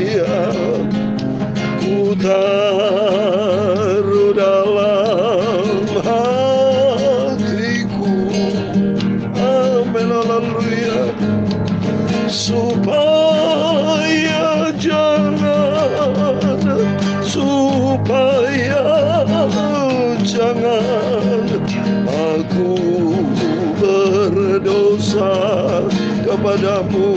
haleluya. Ku taruh dalam hatiku, amin, haleluya, supaya jangan aku berdosa kepadamu,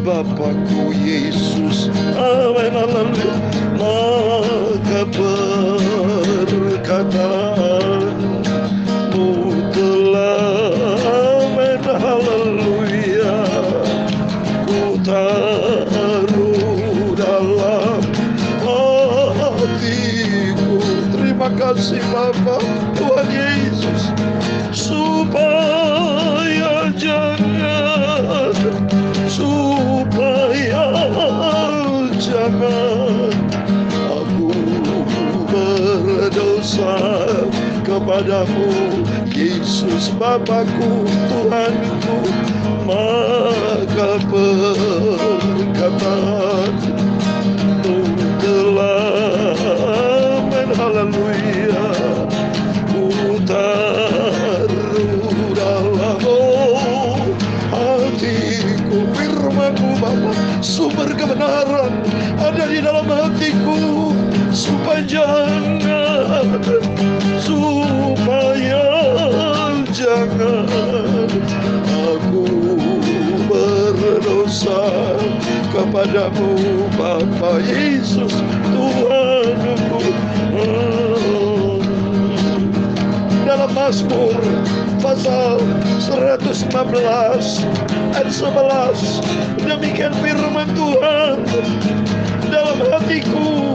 Bapakku Yesus, amin, haleluya. Maka perkataanmu telah, amin, haleluya, ku taruh dalam hatiku. Terima kasih Bapa, Tuhan Yesus, supaya jangan aku berdosa kepadamu, Yesus Bapakku, Tuhanku. Maka perkataanmu telah, amin, haleluya, ku taruh dalam hatiku. Firman-Mu Bapa, sumber kebenaran ada di dalam hatiku, supaya jangan aku berdosa kepadamu, Bapa Yesus, Tuhanku. Dalam Mazmur pasal 115 ayat 11, demikian firman Tuhan, dalam hatiku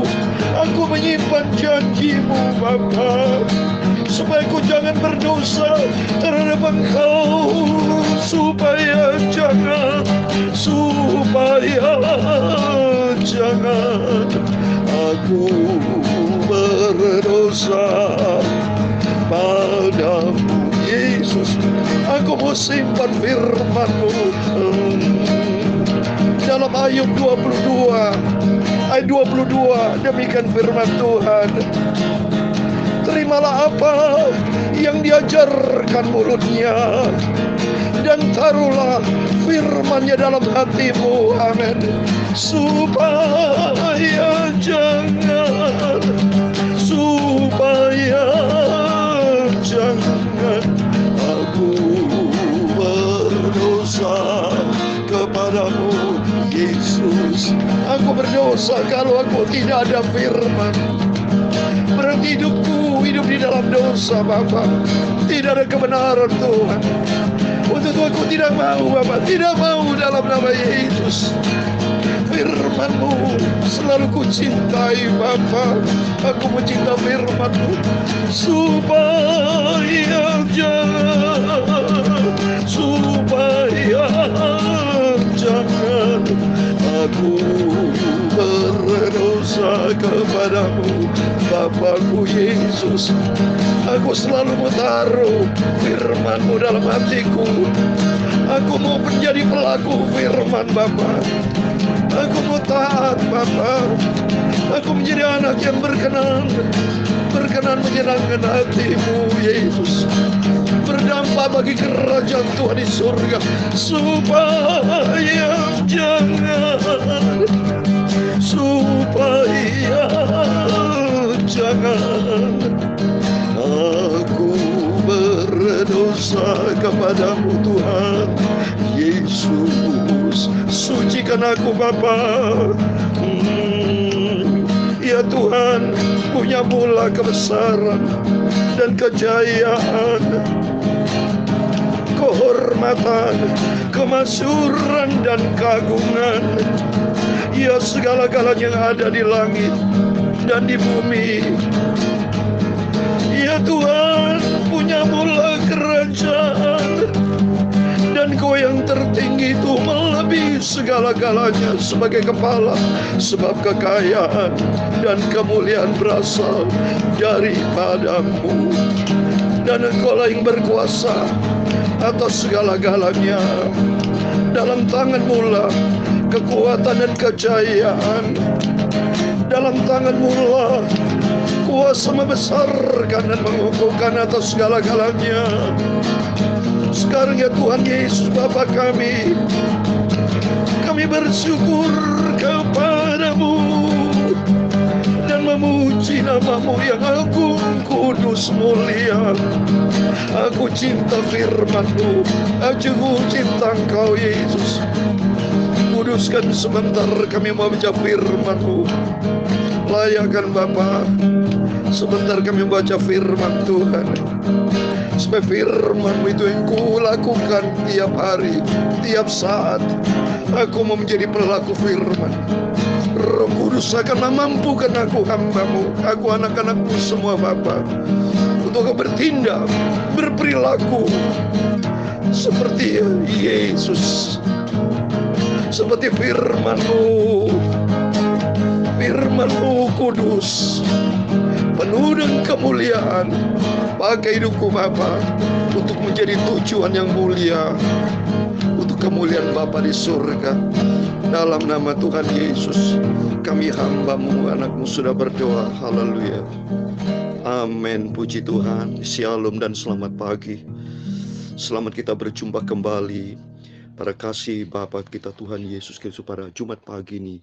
aku menyimpan janji-Mu Bapa, supaya ku jangan berdosa terhadap Engkau, supaya jangan aku berdosa padamu, Yesus. Aku mau simpan firman-Mu dalam Ayub 22 ayat 22, demikian firman Tuhan, terimalah apa yang diajarkan mulutnya, dan taruhlah firman-Nya dalam hatimu, amin, supaya jangan aku berdosa kepadamu, Yesus. Aku berdosa kalau aku tidak ada firman. Berarti hidupku hidup di dalam dosa, Bapa. Tidak ada kebenaran, Tuhan. Untuk itu aku tidak mau, Bapa. Tidak mau dalam nama Yesus. Firman-Mu selalu ku cintai, Bapa. Aku mencinta firman-Mu, supaya jangan aku berdosa kepadamu, Bapakku Yesus. Aku selalu menaruh firman-Mu dalam hatiku. Aku mau menjadi pelaku firman, Bapa. Aku mau taat, Bapa. Aku menjadi anak yang berkenan menyenangkan hati-Mu, Yesus. Berdampak bagi kerajaan Tuhan di surga, supaya jangan aku berdosa kepadamu, Tuhan Yesus. Sucikan aku, Bapa. Ya Tuhan, punya mula kebesaran dan kejayaan, kehormatan, kemasyhuran dan keagungan. Ya segala-galanya yang ada di langit dan di bumi. Ya Tuhan, punya mula kerajaan, dan Kau yang tertinggi itu melebihi segala-galanya sebagai kepala, sebab kekayaan dan kemuliaan berasal daripada-Mu, dan Engkau yang berkuasa atas segala-galanya. Dalam tangan-Mu lah kekuatan dan kejayaan. Dalam tangan-Mu lah kuasa membesarkan dan mengukuhkan atas segala-galanya. Sekarang ya Tuhan Yesus Bapa kami bersyukur kepada-Mu dan memuji nama-Mu yang agung, kudus, mulia. Aku cinta firman-Mu, aku cinta Engkau Yesus. Kuduskan sebentar kami membaca firman-Mu. Layakkan Bapa, sebentar kami membaca firman Tuhan, supaya firman-Mu itu yang kulakukan tiap hari, tiap saat. Aku mau menjadi pelaku firman. Roh Kudus akan memampukan aku, hamba-Mu, aku anak-anak-Mu semua Bapa, untuk bertindak, berperilaku seperti Yesus, seperti firman-Mu. Firman-Mu kudus, penuh dengan kemuliaan. Pakai hidupku Bapa untuk menjadi tujuan yang mulia, untuk kemuliaan Bapa di surga. Dalam nama Tuhan Yesus, kami hamba-Mu, anak-Mu sudah berdoa. Haleluya. Amin. Puji Tuhan. Shalom dan selamat pagi. Selamat kita berjumpa kembali pada kasih Bapa kita Tuhan Yesus Kristus pada Jumat pagi ini,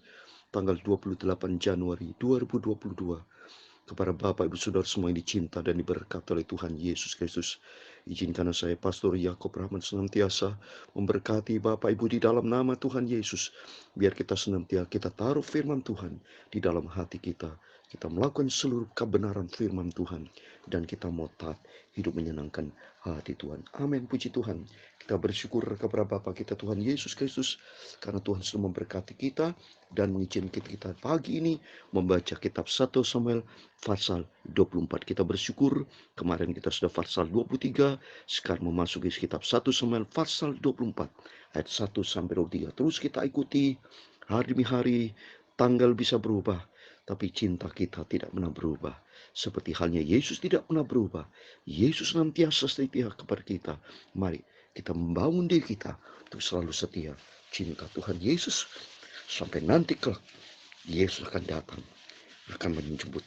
tanggal 28 Januari 2022. Kepada Bapak Ibu Saudara semua yang dicinta dan diberkati oleh Tuhan Yesus Kristus, izinkan saya Pastor Yakob Rahman senantiasa memberkati Bapak Ibu di dalam nama Tuhan Yesus. Biar kita senantiasa kita taruh firman Tuhan di dalam hati kita. Kita melakukan seluruh kebenaran firman Tuhan, dan kita mau taat hidup menyenangkan hati Tuhan. Amin. Puji Tuhan. Kita bersyukur kepada Bapa kita Tuhan Yesus Kristus, karena Tuhan sudah memberkati kita dan mengizinkan kita pagi ini membaca kitab 1 Samuel pasal 24. Kita bersyukur kemarin kita sudah pasal 23, sekarang memasuki kitab 1 Samuel pasal 24 ayat 1 sampai 23. Terus kita ikuti hari demi hari. Tanggal bisa berubah, tapi cinta kita tidak pernah berubah. Seperti halnya Yesus tidak pernah berubah. Yesus senantiasa setia kepada kita. Mari kita membangun diri kita untuk selalu setia cinta Tuhan Yesus sampai nanti kelak Yesus akan datang, akan menjemput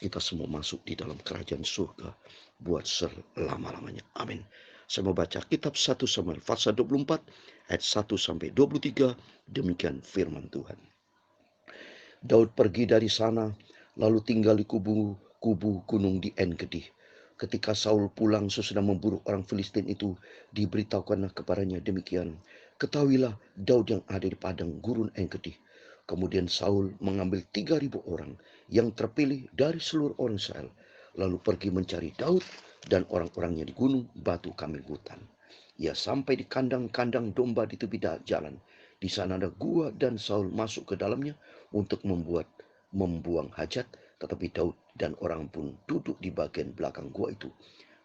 kita semua masuk di dalam kerajaan surga buat selama-lamanya. Amin. Saya mau baca kitab 1 Samuel pasal 24 ayat 1 sampai 23. Demikian firman Tuhan. Daud pergi dari sana lalu tinggal di kubu gunung di En-Gedi. Ketika Saul pulang sesudah memburu orang Filistin itu, diberitahukanlah kepadanya demikian. Ketahuilah Daud yang ada di padang gurun En-Gedi. Kemudian Saul mengambil 3.000 orang yang terpilih dari seluruh orang Israel, lalu pergi mencari Daud dan orang-orangnya di gunung batu kambing hutan. Ia sampai di kandang-kandang domba di tepi jalan. Di sana ada gua dan Saul masuk ke dalamnya untuk membuang hajat, tetapi Daud dan orang pun duduk di bagian belakang gua itu.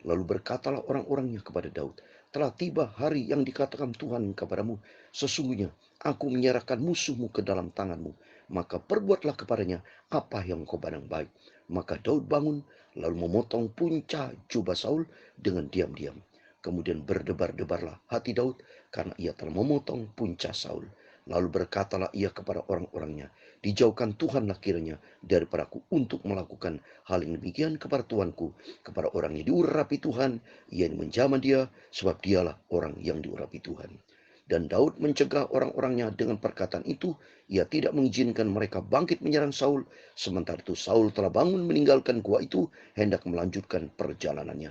Lalu berkatalah orang-orangnya kepada Daud, telah tiba hari yang dikatakan Tuhan kepadamu, sesungguhnya aku menyerahkan musuhmu ke dalam tanganmu, maka perbuatlah kepadanya apa yang kau pandang baik. Maka Daud bangun, lalu memotong punca jubah Saul dengan diam-diam. Kemudian berdebar-debarlah hati Daud karena ia telah memotong punca Saul. Lalu berkatalah ia kepada orang-orangnya, dijauhkan Tuhanlah kiranya daripadaku untuk melakukan hal yang demikian kepada tuanku, kepada orang yang diurapi Tuhan, ia menjamah dia, sebab dialah orang yang diurapi Tuhan. Dan Daud mencegah orang-orangnya dengan perkataan itu, ia tidak mengizinkan mereka bangkit menyerang Saul. Sementara itu Saul telah bangun meninggalkan gua itu, hendak melanjutkan perjalanannya.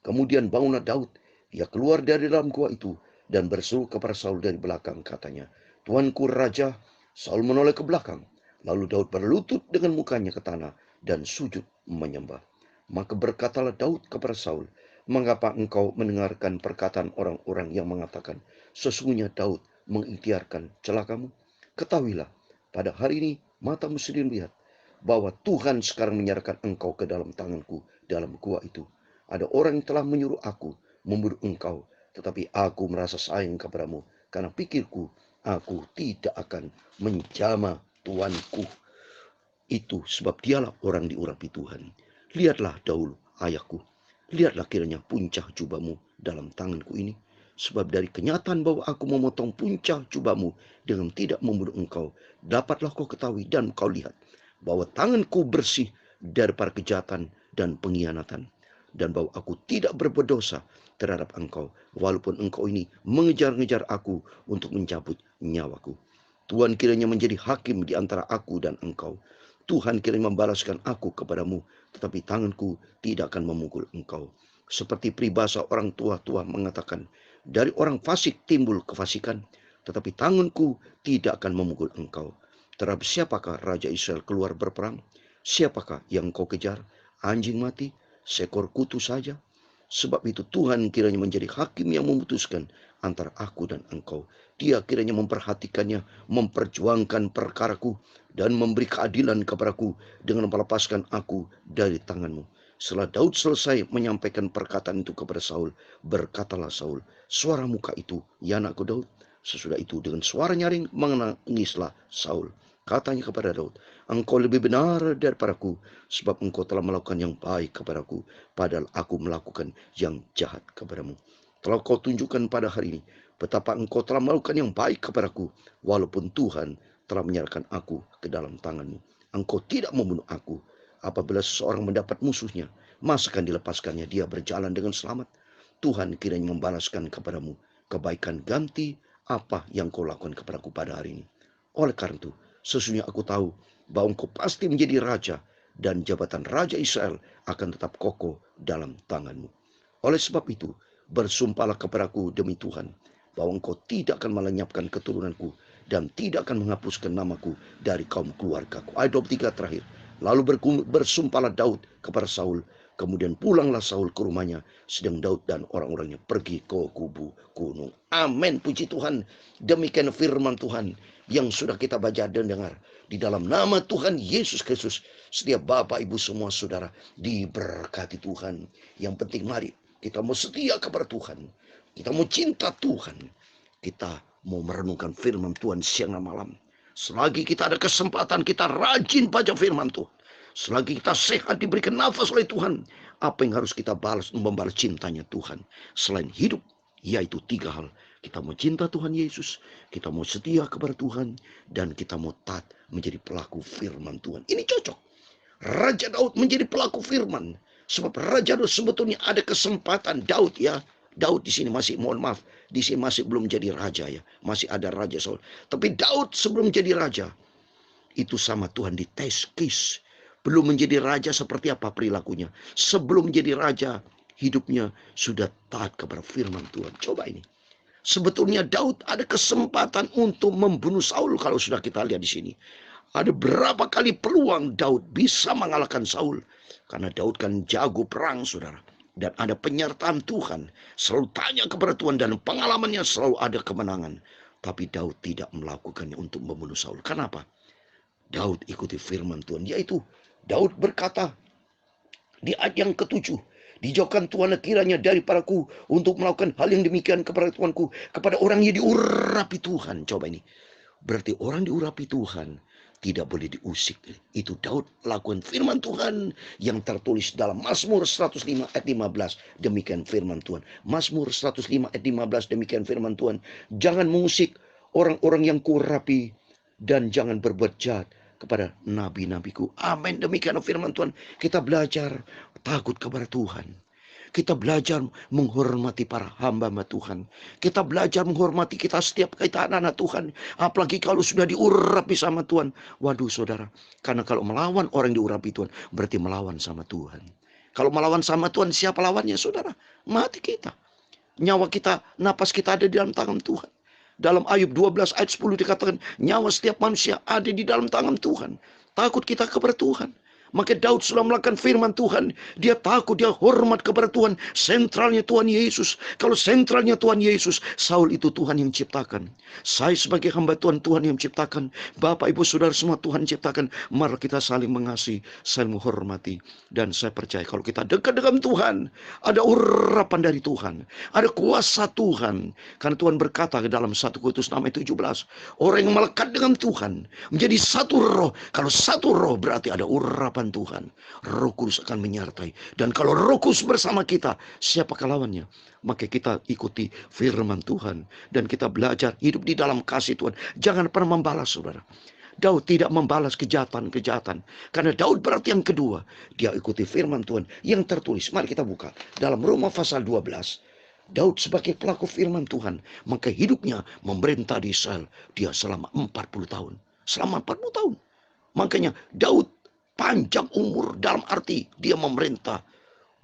Kemudian bangunlah Daud, ia keluar dari dalam gua itu dan berseru kepada Saul dari belakang, katanya, Tuanku Raja. Saul menoleh ke belakang. Lalu Daud berlutut dengan mukanya ke tanah dan sujud menyembah. Maka berkatalah Daud kepada Saul, mengapa engkau mendengarkan perkataan orang-orang yang mengatakan, sesungguhnya Daud mengikhtiarkan celakamu? Ketahuilah, pada hari ini matamu sendiri melihat bahwa Tuhan sekarang menyerahkan engkau ke dalam tanganku dalam gua itu. Ada orang yang telah menyuruh aku membunuh engkau, tetapi aku merasa sayang kepadamu, karena pikirku, aku tidak akan menjamah tuanku itu, sebab dialah orang diurapi Tuhan. Lihatlah dahulu ayahku, lihatlah kiranya puncak jubahmu dalam tanganku ini. Sebab dari kenyataan bahwa aku memotong punca jubahmu dengan tidak membunuh engkau, dapatlah kau ketahui dan kau lihat bahwa tanganku bersih daripada kejahatan dan pengkhianatan, dan bahwa aku tidak berbuat dosa terhadap engkau, walaupun engkau ini mengejar-ngejar aku untuk mencabut nyawaku. Tuhan kiranya menjadi hakim di antara aku dan engkau. Tuhan kiranya membalaskan aku kepadamu, tetapi tanganku tidak akan memukul engkau. Seperti peribahasa orang tua-tua mengatakan, dari orang fasik timbul kefasikan, tetapi tanganku tidak akan memukul engkau. Terhadap siapakah Raja Israel keluar berperang? Siapakah yang kau kejar? Anjing mati? Seekor kutu saja? Sebab itu Tuhan kiranya menjadi hakim yang memutuskan antara aku dan engkau. Dia kiranya memperhatikannya, memperjuangkan perkaraku, dan memberi keadilan kepadaku dengan melepaskan aku dari tanganmu. Setelah Daud selesai menyampaikan perkataan itu kepada Saul, berkatalah Saul, suara muka itu, ya anakku Daud. Sesudah itu dengan suara nyaring menangislah Saul. Katanya kepada Daud, engkau lebih benar daripadaku, sebab engkau telah melakukan yang baik kepadaku, padahal aku melakukan yang jahat kepadamu. Telah kau tunjukkan pada hari ini, betapa engkau telah melakukan yang baik kepadaku, walaupun Tuhan telah menyerahkan aku ke dalam tanganmu. Engkau tidak membunuh aku. Apabila seseorang mendapat musuhnya, masa akan dilepaskannya dia berjalan dengan selamat? Tuhan kiranya membalaskan kepadamu kebaikan ganti apa yang kau lakukan kepadaku pada hari ini. Oleh karena itu, sesungguhnya aku tahu bahwa engkau pasti menjadi raja, dan jabatan Raja Israel akan tetap kokoh dalam tanganmu. Oleh sebab itu, bersumpahlah kepadaku demi Tuhan, bahwa engkau tidak akan melenyapkan keturunanku, dan tidak akan menghapuskan namaku dari kaum keluargaku. Ayat 23 terakhir. Lalu bersumpahlah Daud kepada Saul. Kemudian pulanglah Saul ke rumahnya, sedang Daud dan orang-orangnya pergi ke kubu gunung. Amin, puji Tuhan. Demikian firman Tuhan yang sudah kita baca dan dengar. Di dalam nama Tuhan Yesus Kristus, setiap Bapak, Ibu, semua saudara diberkati Tuhan. Yang penting mari kita mau setia kepada Tuhan. Kita mau cinta Tuhan. Kita mau merenungkan firman Tuhan siang dan malam. Selagi kita ada kesempatan, kita rajin baca firman Tuhan. Selagi kita sehat, diberikan nafas oleh Tuhan, apa yang harus kita balas, membalas cintanya Tuhan selain hidup, yaitu 3 hal. Kita mau cinta Tuhan Yesus, kita mau setia kepada Tuhan, dan kita mau taat menjadi pelaku firman Tuhan. Ini cocok. Raja Daud menjadi pelaku firman. Sebab Raja Daud sebetulnya ada kesempatan. Daud ya, Daud di sini masih, mohon maaf, di sini masih belum jadi raja ya, masih ada Raja Saul. Tapi Daud sebelum jadi raja, itu sama Tuhan dites kis. Belum menjadi raja seperti apa perilakunya. Sebelum menjadi raja, hidupnya sudah taat kepada firman Tuhan. Coba ini. Sebetulnya Daud ada kesempatan untuk membunuh Saul kalau sudah kita lihat di sini. Ada berapa kali peluang Daud bisa mengalahkan Saul. Karena Daud kan jago perang, saudara. Dan ada penyertaan Tuhan. Selalu tanya kepada Tuhan dan pengalamannya selalu ada kemenangan. Tapi Daud tidak melakukannya untuk membunuh Saul. Kenapa? Daud ikuti firman Tuhan. Yaitu Daud berkata di ayat yang ke-7. Dijauhkan Tuhan kiranya daripadaku untuk melakukan hal yang demikian kepada Tuanku. Kepada orang yang diurapi Tuhan. Coba ini. Berarti orang diurapi Tuhan tidak boleh diusik. Itu Daud lakukan firman Tuhan yang tertulis dalam Mazmur 105 ayat 15. Demikian firman Tuhan. Mazmur 105 ayat 15. Demikian firman Tuhan. Jangan mengusik orang-orang yang kuurapi, dan jangan berbuat jahat kepada nabi-nabiku. Amin. Demikian firman Tuhan. Kita belajar takut kepada Tuhan. Kita belajar menghormati para hamba-hamba Tuhan. Kita belajar menghormati kita setiap kita anak-anak Tuhan. Apalagi kalau sudah diurapi sama Tuhan. Waduh saudara. Karena kalau melawan orang yang diurapi Tuhan, berarti melawan sama Tuhan. Kalau melawan sama Tuhan, siapa lawannya saudara? Mati kita. Nyawa kita, napas kita ada di dalam tangan Tuhan. Dalam Ayub 12 ayat 10 dikatakan, nyawa setiap manusia ada di dalam tangan Tuhan. Takut kita kepada Tuhan. Maka Daud sudah melakukan firman Tuhan. Dia takut, dia hormat kepada Tuhan. Sentralnya Tuhan Yesus. Kalau sentralnya Tuhan Yesus, Saul itu Tuhan yang ciptakan. Saya sebagai hamba Tuhan, Tuhan yang ciptakan. Bapak, Ibu, Saudara semua Tuhan ciptakan. Mari kita saling mengasihi, saling menghormati. Dan saya percaya kalau kita dekat dengan Tuhan, ada urapan dari Tuhan. Ada kuasa Tuhan. Karena Tuhan berkata ke dalam 1 Korintus 6 ayat 17. Orang yang melekat dengan Tuhan menjadi satu roh. Kalau satu roh berarti ada urapan kekuatan Tuhan, Roh Kudus akan menyertai. Dan kalau Roh Kudus bersama kita, siapakah lawannya? Maka kita ikuti firman Tuhan dan kita belajar hidup di dalam kasih Tuhan. Jangan pernah membalas, saudara. Daud tidak membalas kejahatan-kejahatan. Karena Daud berarti yang kedua, dia ikuti firman Tuhan yang tertulis. Mari kita buka dalam Roma pasal 12. Daud sebagai pelaku firman Tuhan, maka hidupnya memerintah di Israel dia selama 40 tahun. Selama 40 tahun. Makanya Daud panjang umur dalam arti dia memerintah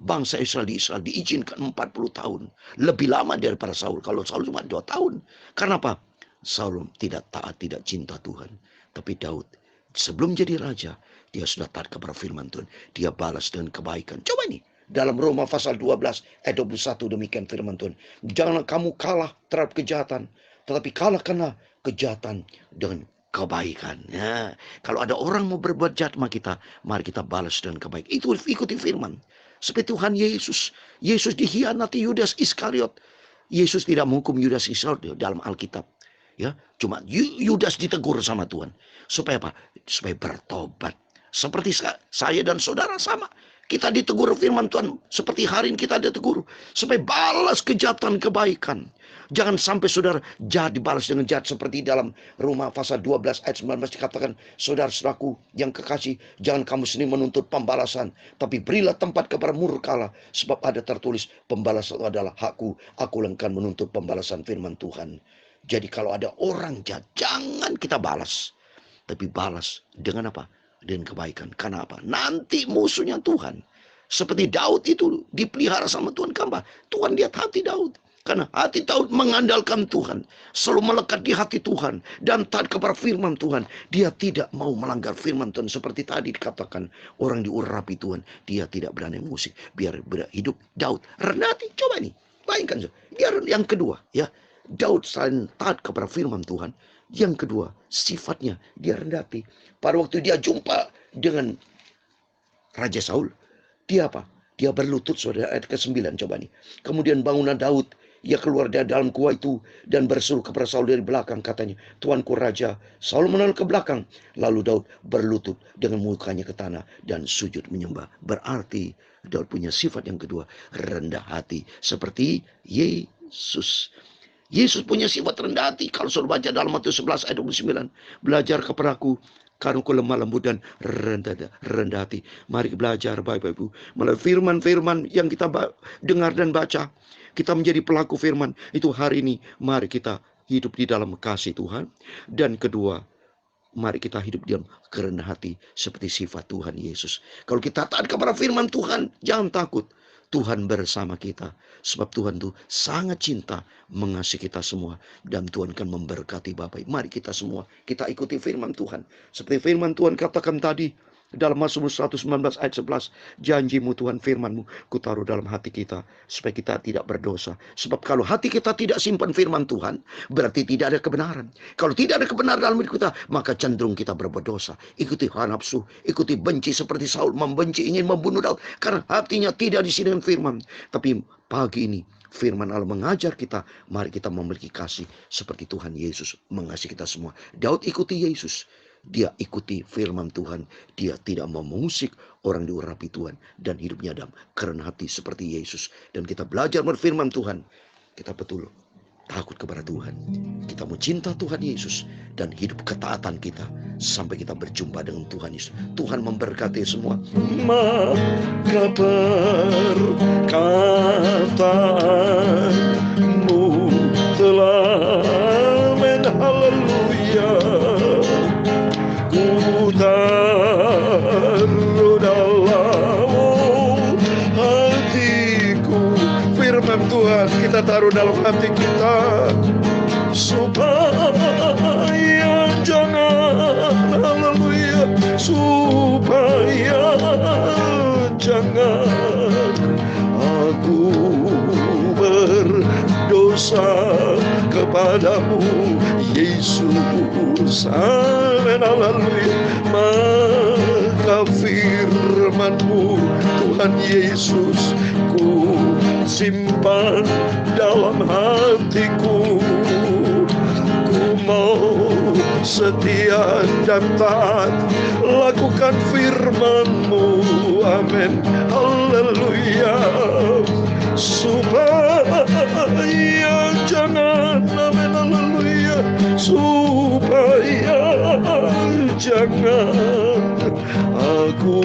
bangsa Israel di Israel diizinkan 40 tahun. Lebih lama daripada Saul. Kalau Saul cuma 2 tahun. Karena apa? Saul tidak taat, tidak cinta Tuhan. Tapi Daud sebelum jadi raja, dia sudah taat kepada firman Tuhan. Dia balas dengan kebaikan. Coba ini. Dalam Roma pasal 12 ayat 21 demikian firman Tuhan. Janganlah kamu kalah terhadap kejahatan. Tetapi kalahkanlah kejahatan dengan kebaikan. Ya, kalau ada orang mau berbuat jahat sama kita, mari kita balas dengan kebaikan. Itu ikuti firman. Seperti Tuhan Yesus. Yesus dikhianati Yudas Iskariot. Yesus tidak menghukum Yudas Iskariot dalam Alkitab. Ya, cuma Yudas ditegur sama Tuhan. Supaya apa? Supaya bertobat. Seperti saya dan saudara sama. Kita ditegur firman Tuhan seperti hari ini kita ditegur. Supaya balas kejahatan kebaikan. Jangan sampai saudara jahat dibalas dengan jahat seperti dalam Roma pasal 12 ayat 19 dikatakan, saudara-saudaraku yang kekasih, jangan kamu sendiri menuntut pembalasan, tapi berilah tempat kepada murkalah, sebab ada tertulis, pembalasan adalah hakku, aku akan menuntut pembalasan firman Tuhan. Jadi kalau ada orang jahat, jangan kita balas, tapi balas dengan apa? Dengan kebaikan. Karena apa? Nanti musuhnya Tuhan. Seperti Daud itu dipelihara sama Tuhan. Kenapa? Tuhan lihat hati Daud. Karena hati Daud mengandalkan Tuhan. Selalu melekat di hati Tuhan. Dan taat kepada firman Tuhan. Dia tidak mau melanggar firman Tuhan. Seperti tadi dikatakan. Orang diurapi Tuhan. Dia tidak berani musik. Biar hidup Daud rendah hati. Coba ini. Bayangkan. Biar yang kedua. Ya. Daud selain taat kepada firman Tuhan. Yang kedua. Sifatnya. Dia rendah hati. Pada waktu dia jumpa dengan Raja Saul. Dia apa? Dia berlutut, saudara, ayat ke-9. Coba nih. Kemudian bangunlah Daud. Ia keluar dari dalam gua itu dan berseru kepada Saul dari belakang, katanya, Tuanku Raja. Saul menoleh ke belakang. Lalu Daud berlutut dengan mukanya ke tanah dan sujud menyembah. Berarti Daud punya sifat yang kedua, rendah hati. Seperti Yesus. Yesus punya sifat rendah hati. Kalau saudara baca dalam Matius 11 ayat 29. Belajar kepadaku, karena aku lemah lembut dan rendah hati. Mari belajar Bapak Ibu. Melalui firman-firman yang kita dengar dan baca. Kita menjadi pelaku firman. Itu hari ini. Mari kita hidup di dalam kasih Tuhan. Dan kedua, mari kita hidup di dalam kerendahan hati. Seperti sifat Tuhan Yesus. Kalau kita taat kepada firman Tuhan, jangan takut. Tuhan bersama kita. Sebab Tuhan itu sangat cinta mengasihi kita semua. Dan Tuhan akan memberkati Bapak. Mari kita semua, kita ikuti firman Tuhan. Seperti firman Tuhan katakan tadi. Dalam Mazmur 119 ayat 11. Janjimu Tuhan, firmanmu ku taruh dalam hati kita. Supaya kita tidak berdosa. Sebab kalau hati kita tidak simpan firman Tuhan. Berarti tidak ada kebenaran. Kalau tidak ada kebenaran dalam hidup kita. Maka cenderung kita berbuat dosa. Ikuti hawa nafsu. Ikuti benci seperti Saul. Membenci, ingin membunuh Daud. Karena hatinya tidak diisi dengan firman. Tapi pagi ini firman Allah mengajar kita. Mari kita memiliki kasih. Seperti Tuhan Yesus mengasihi kita semua. Daud ikuti Yesus. Dia ikuti firman Tuhan. Dia tidak mau mengusik orang diurapi Tuhan. Dan hidupnya dalam kerendahan hati seperti Yesus. Dan kita belajar berfirman Tuhan. Kita betul takut kepada Tuhan. Kita mau cinta Tuhan Yesus. Dan hidup ketaatan kita. Sampai kita berjumpa dengan Tuhan Yesus. Tuhan memberkati semua. Maka perkataanmu telah haleluya. Ku taruh dalam hatiku. Firman Tuhan kita taruh dalam hati kita. Supaya jangan, haleluya, supaya jangan aku berdosa kepadamu Yesus. Amin, haleluya. Maka firman-Mu Tuhan Yesus ku simpan dalam hatiku. Ku mau setia dan taat, lakukan firman-Mu. Amin. Haleluya. Supaya jangan, amin, haleluya, supaya jangan aku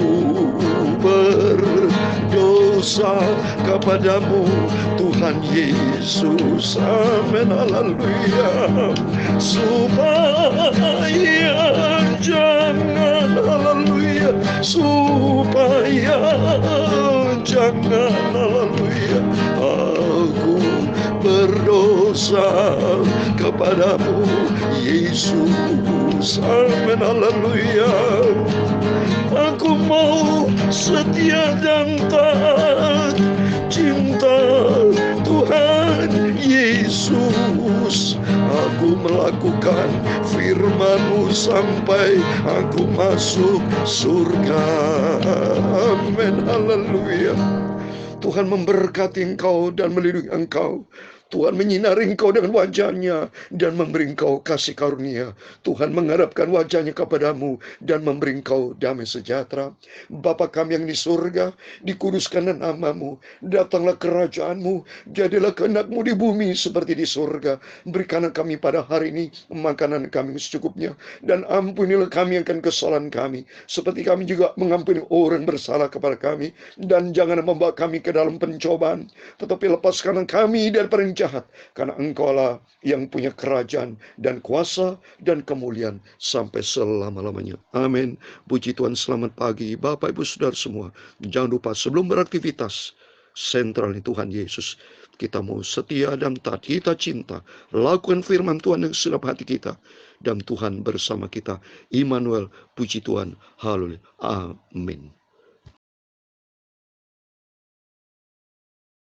berdosa kepadamu, Tuhan Yesus. Amin, haleluya. Supaya jangan, haleluya, supaya jangan, haleluya, aku berdosa kepadamu, Yesus. Amin, haleluya. Aku mau setia dan taat, cinta Tuhan Yesus. Aku melakukan firman-Mu sampai aku masuk surga. Amin, haleluya. Tuhan memberkati engkau dan melindungi engkau. Tuhan menyinari engkau dengan wajah-Nya dan memberi engkau kasih karunia. Tuhan menghadapkan wajah-Nya kepadamu dan memberi engkau damai sejahtera. Bapa kami yang di surga, dikuduskanlah nama-Mu, datanglah kerajaan-Mu, jadilah kehendak-Mu di bumi seperti di surga. Berikanlah kami pada hari ini makanan kami secukupnya, dan ampunilah kami akan kesalahan kami, seperti kami juga mengampuni orang bersalah kepada kami. Dan jangan membawa kami ke dalam pencobaan, tetapi lepaskanlah kami dari jahat, karena Engkaulah yang punya kerajaan dan kuasa dan kemuliaan sampai selama-lamanya. Amin. Puji Tuhan. Selamat pagi Bapak Ibu Saudara semua. Jangan lupa sebelum beraktivitas, sentral Tuhan Yesus. Kita mau setia dan taat, kita cinta, lakukan firman Tuhan yang sudah hati kita, dan Tuhan bersama kita. Immanuel. Puji Tuhan. Haleluya. Amin.